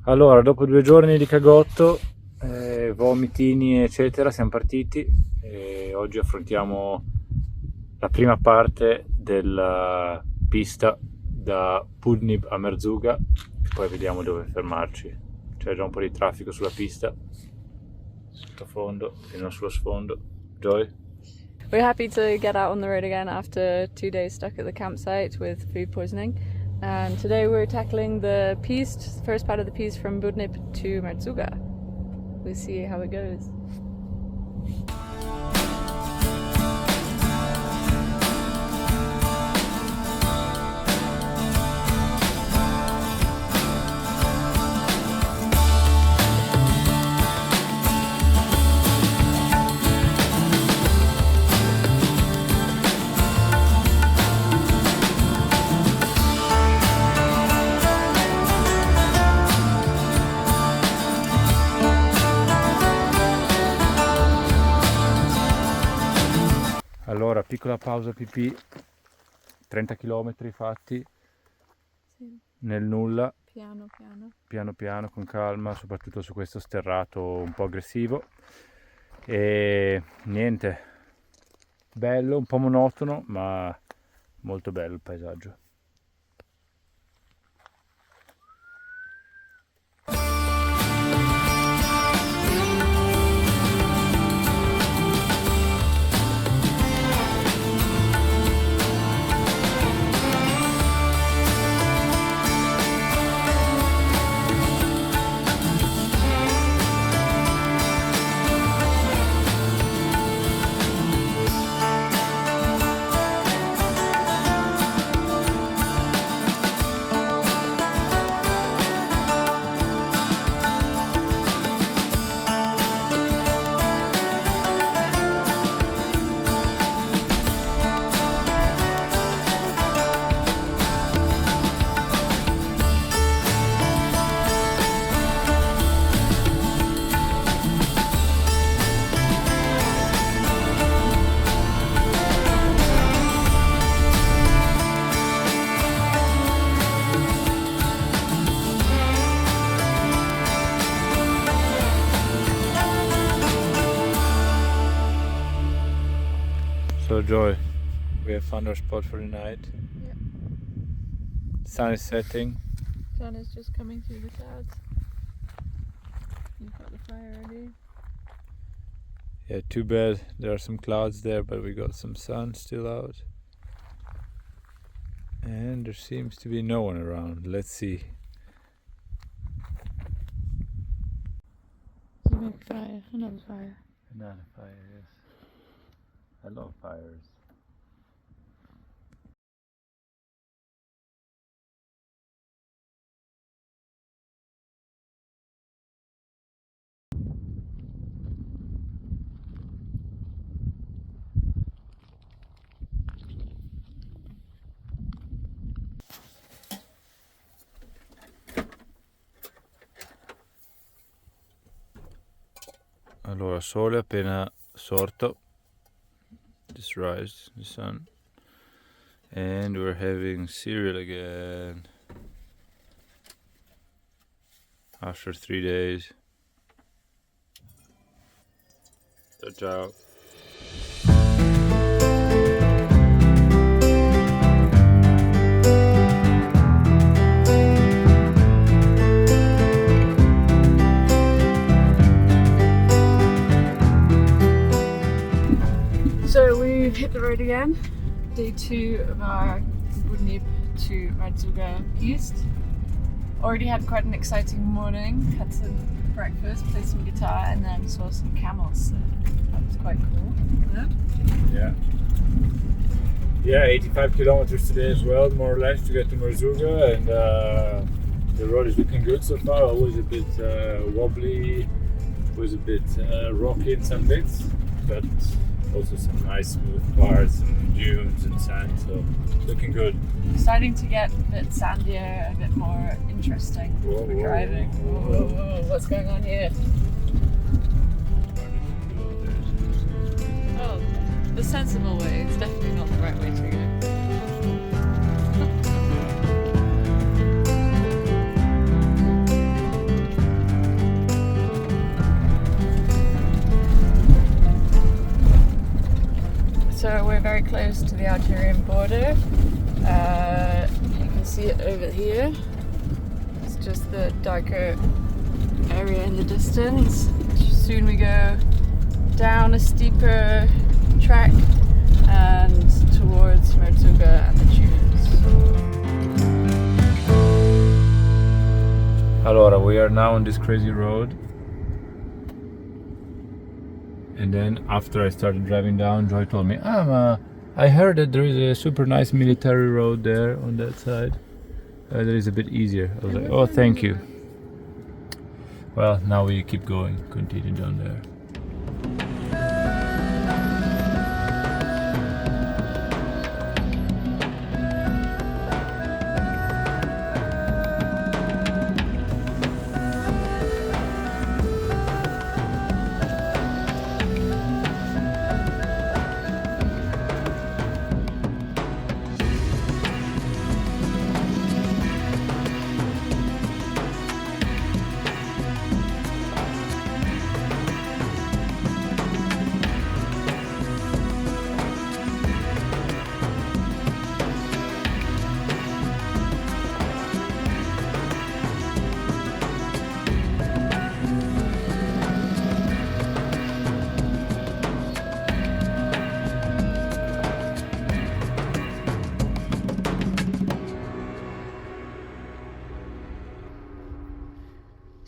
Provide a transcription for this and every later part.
Allora, dopo 2 giorni di cagotto, vomitini eccetera, siamo partiti e oggi affrontiamo la prima parte della pista da Boudnib a Merzouga e poi vediamo dove fermarci. C'è già un po' di traffico sulla pista, sottofondo e non sullo sfondo. Joy? We're happy to get out on the road again after 2 days stuck at the campsite with food poisoning. And today we're tackling the piste, first part of the piste from Boudnib to Merzouga. We'll see how it goes. Allora, piccola pausa pipì, 30 km fatti nel nulla, piano piano, con calma, soprattutto su questo sterrato un po' aggressivo. E niente, bello, un po' monotono, ma molto bello il paesaggio. So Joy, we have found our spot for the night. Yeah. The sun is setting. Sun is just coming through the clouds. You've got the fire ready. Yeah, too bad there are some clouds there, but we got some sun still out. And there seems to be no one around. Let's see. You make fire, another fire. Another fire, yes. I love fires. Allora, sole appena sorto. Just rise, the sun. And we're having cereal again. After 3 days. Ciao ciao. So we've hit the road again. Day 2 of our Boudnib to Merzouga piste. Already had quite an exciting morning. Had some breakfast, played some guitar, and then saw some camels. So that was quite cool. Yeah. Yeah, 85 kilometers today as well, more or less, to get to Merzouga, and the road is looking good so far. Always a bit wobbly, always a bit rocky in some bits, but also some nice smooth parts and dunes and sand, so looking good. Starting to get a bit sandier, a bit more interesting Whoa, for whoa, driving. whoa. Whoa, what's going on here? Oh, the sensible way. It's definitely not the right way to go. we're very close to the Algerian border. You can see it over here. It's just the darker area in the distance. Soon we go down a steeper track and towards Merzouga and the dunes. Allora, we are now on this crazy road. And then after I started driving down, Joy told me, I heard that there is a super nice military road there on that side. That is a bit easier. I was like, oh, thank you. Well, now we keep going, continue down there.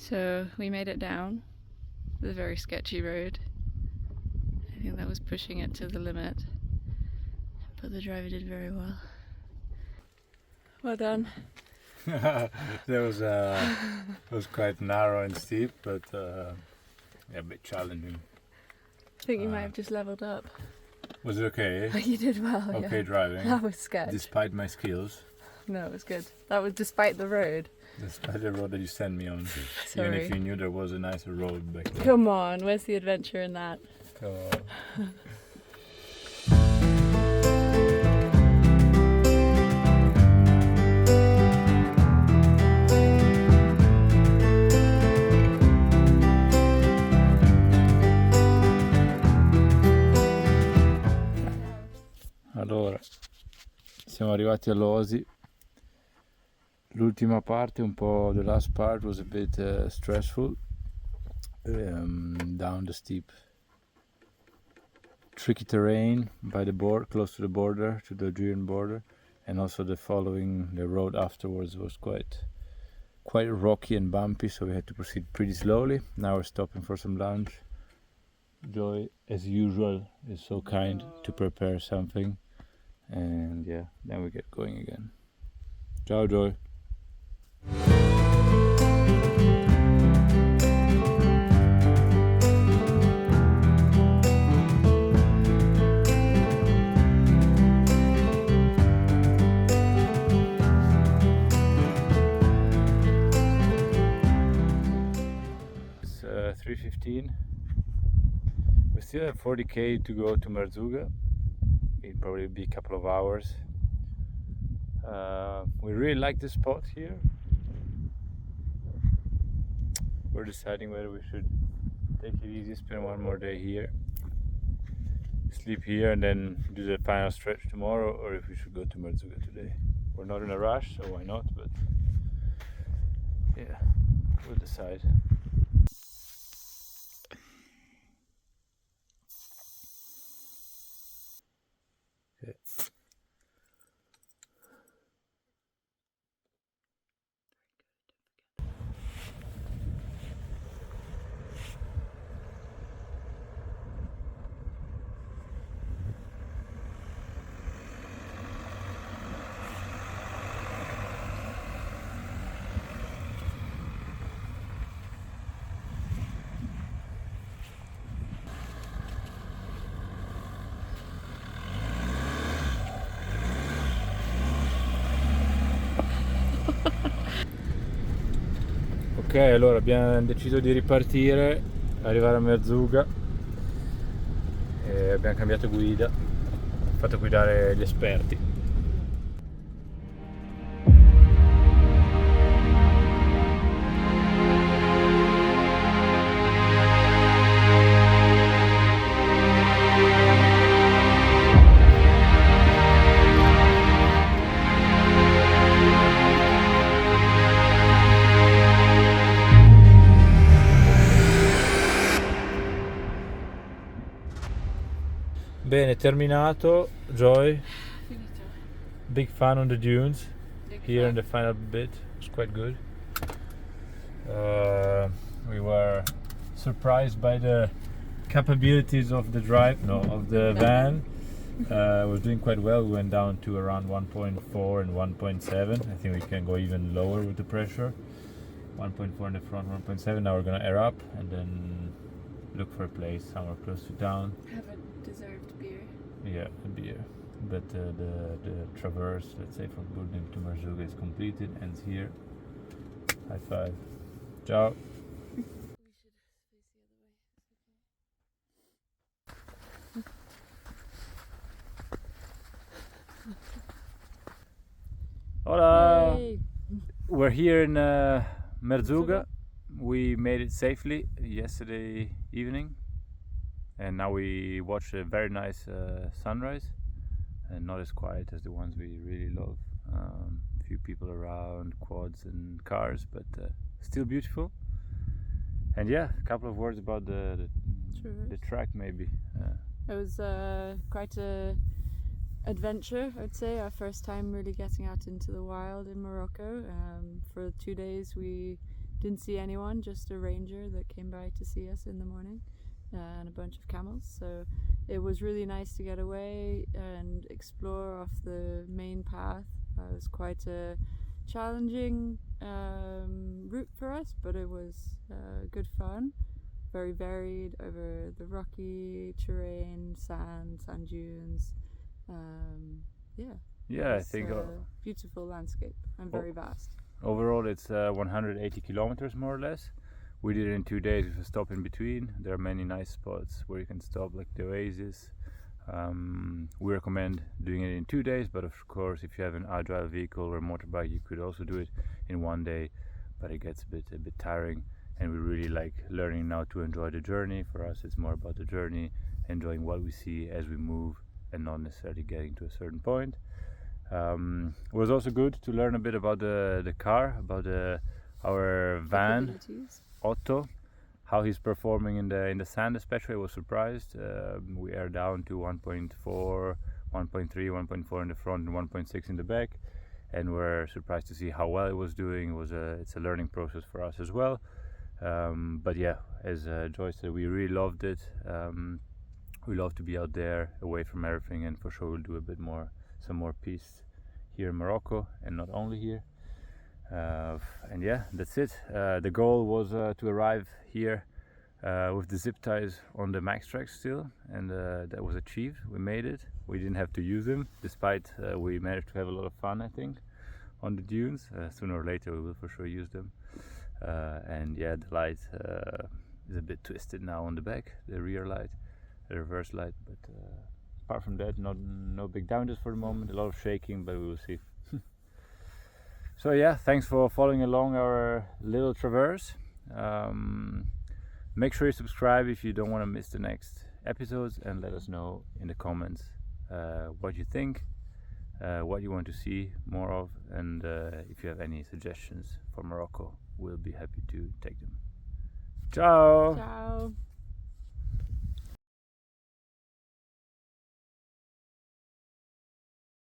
So we made it down the very sketchy road. I think that was pushing it to the limit, but the driver did very well. Well done. That was quite narrow and steep, but yeah, a bit challenging. I think you might have just leveled up. Was it okay? You did well. Okay, yeah. driving. That was sketch. Despite my skills. No, it was good. That was despite the road. Despite the road that you sent me on. Sorry. Even if you knew there was a nicer road back there. Come on, where's the adventure in that? Come on. Allora, siamo arrivati all'Osi. L'ultima parte, un po', the last part was a bit stressful. Down the steep, tricky terrain by the board, close to the border, to the Algerian border, and also the road afterwards was quite rocky and bumpy, so we had to proceed pretty slowly. Now we're stopping for some lunch. Joy, as usual, is so kind to prepare something. And yeah, then we get going again. Ciao, Joy. It's 3:15. We still have 40k to go to Merzouga. It'll probably be a couple of hours. We really like this spot here. We're deciding whether we should take it easy, spend one more day here, sleep here, and then do the final stretch tomorrow, or if we should go to Merzouga today. We're not in a rush, so why not? But yeah, we'll decide. Ok, allora abbiamo deciso di ripartire, arrivare a Merzouga e abbiamo cambiato guida, fatto guidare gli esperti. Bene, terminato. Joy, Finito. big fun on the dunes. Big Here fun. in the final bit, it was quite good. We were surprised by the capabilities of the van. It was doing quite well. We went down to around 1.4 and 1.7. I think we can go even lower with the pressure. 1.4 in the front, 1.7. Now we're gonna air up and then look for a place somewhere close to town. Have a deserved beer. Yeah, a beer. But the traverse, let's say from Boudnib to Merzouga, is completed. Ends here. High five. Ciao. We should face the other way. Hola. Yay. We're here in Merzouga. We made it safely yesterday evening, and now we watched a very nice sunrise, and not as quiet as the ones we really love. Few people around, quads and cars, but still beautiful. And yeah, a couple of words about the track maybe. It was quite a adventure, I'd say. Our first time really getting out into the wild in Morocco. For 2 days we didn't see anyone, just a ranger that came by to see us in the morning, and a bunch of camels. So it was really nice to get away and explore off the main path. It was quite a challenging route for us, but it was good fun. Very varied over the rocky terrain, sand dunes. I think beautiful landscape and very vast. overall it's 180 kilometers more or less. We did it in 2 days with a stop in between. There are many nice spots where you can stop, like the Oasis. We recommend doing it in 2 days, but of course if you have an agile vehicle or motorbike you could also do it in 1 day, but it gets a bit tiring, and we really like learning now to enjoy the journey. For us it's more about the journey, enjoying what we see as we move and not necessarily getting to a certain point. It was also good to learn a bit about the car, about our van Otto, how he's performing in the sand especially. I was surprised. We are down to 1.4, 1.3, 1.4 in the front and 1.6 in the back, and we're surprised to see how well it was doing. It's a learning process for us as well. But yeah, as Joyce said, we really loved it. We love to be out there away from everything, and for sure we'll do a bit more, some more piste here in Morocco, and not only here. And yeah, that's it. The goal was to arrive here with the zip ties on the max track still, and that was achieved. We made it. We didn't have to use them, despite we managed to have a lot of fun, I think, on the dunes. Sooner or later we will for sure use them. And yeah, the light is a bit twisted now on the back, the rear light, the reverse light, but apart from that, no big damages for the moment. A lot of shaking, but we will see. So yeah, thanks for following along our little traverse. Make sure you subscribe if you don't want to miss the next episodes, and let us know in the comments what you think, what you want to see more of, and if you have any suggestions for Morocco, we'll be happy to take them. Ciao! Ciao!